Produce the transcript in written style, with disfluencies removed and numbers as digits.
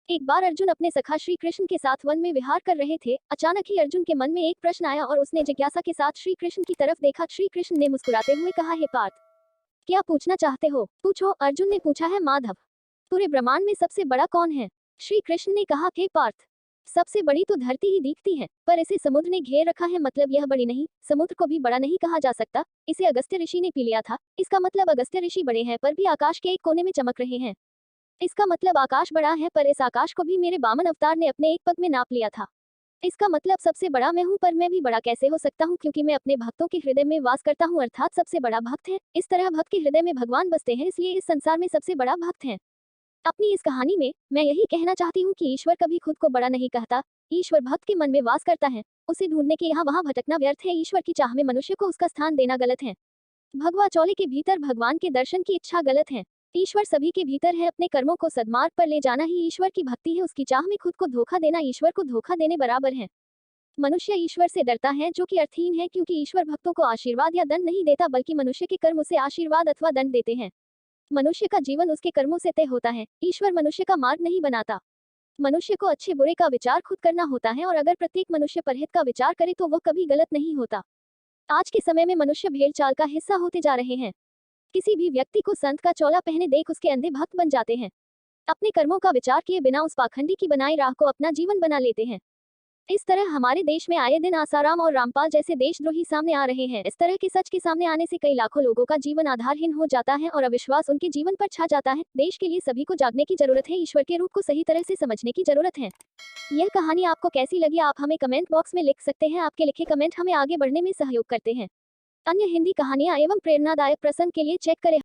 एक बार अर्जुन अपने सखा श्री कृष्ण के साथ वन में विहार कर रहे थे। अचानक ही अर्जुन के मन में एक प्रश्न आया और उसने जिज्ञासा के साथ श्री कृष्ण की तरफ देखा। श्री कृष्ण ने मुस्कुराते हुए कहा, हे पार्थ, क्या पूछना चाहते हो? पूछो। अर्जुन ने पूछा। है माधव, पूरे ब्रह्मांड में सबसे बड़ा कौन है? श्री कृष्ण ने कहा, हे पार्थ, सबसे बड़ी तो धरती ही दिखती है, पर इसे समुद्र ने घेर रखा है, मतलब यह बड़ी नहीं। समुद्र को भी बड़ा नहीं कहा जा सकता, इसे अगस्त्य ऋषि ने पी लिया था। इसका मतलब अगस्त्य ऋषि बड़े हैं पर भी आकाश के एक कोने में चमक रहे हैं। इसका मतलब आकाश बड़ा है, पर इस आकाश को भी मेरे वामन अवतार ने अपने एक पग में नाप लिया था। इसका मतलब सबसे बड़ा मैं हूँ, पर मैं भी बड़ा कैसे हो सकता हूँ, क्योंकि मैं अपने भक्तों के हृदय में वास करता हूँ, अर्थात सबसे बड़ा भक्त है। इस तरह भक्त के हृदय में भगवान बसते हैं, इसलिए इस संसार में सबसे बड़ा भक्त है। अपनी इस कहानी में मैं यही कहना चाहती हूँ कि ईश्वर कभी खुद को बड़ा नहीं कहता। ईश्वर भक्त के मन में वास करता है। उसे ढूंढने के यहाँ वहाँ भटकना व्यर्थ है। ईश्वर की चाह में मनुष्य को उसका स्थान देना गलत है। भगवा चौले के भीतर भगवान के दर्शन की इच्छा गलत है। ईश्वर सभी के भीतर है। अपने कर्मों को सद्मार्ग पर ले जाना ही ईश्वर की भक्ति है। उसकी चाह में खुद को धोखा देना ईश्वर को धोखा देने बराबर है। मनुष्य ईश्वर से डरता है, जो कि अर्थहीन है, क्योंकि ईश्वर भक्तों को आशीर्वाद या दंड नहीं देता, बल्कि मनुष्य के कर्म उसे आशीर्वाद अथवा दंड देते हैं। मनुष्य का जीवन उसके कर्मों से तय होता है। ईश्वर मनुष्य का मार्ग नहीं बनाता। मनुष्य को अच्छे बुरे का विचार खुद करना होता है, और अगर प्रत्येक मनुष्य परहित का विचार करे तो वह कभी गलत नहीं होता। आज के समय में मनुष्य भेड़ चाल का हिस्सा होते जा रहे हैं। किसी भी व्यक्ति को संत का चोला पहने देख उसके अंधे भक्त बन जाते हैं। अपने कर्मों का विचार किए बिना उस पाखंडी की बनाई राह को अपना जीवन बना लेते हैं। इस तरह हमारे देश में आए दिन आसाराम और रामपाल जैसे देशद्रोही सामने आ रहे हैं। इस तरह के सच के सामने आने से कई लाखों लोगों का जीवन आधारहीन हो जाता है और अविश्वास उनके जीवन पर छा जाता है। देश के लिए सभी को जागने की जरूरत है। ईश्वर के रूप को सही तरह से समझने की जरूरत है। यह कहानी आपको कैसी लगी, आप हमें कमेंट बॉक्स में लिख सकते हैं। आपके लिखे कमेंट हमें आगे बढ़ने में सहयोग करते हैं। अन्य हिंदी कहानियां एवं प्रेरणादायक प्रसंग के लिए चेक करें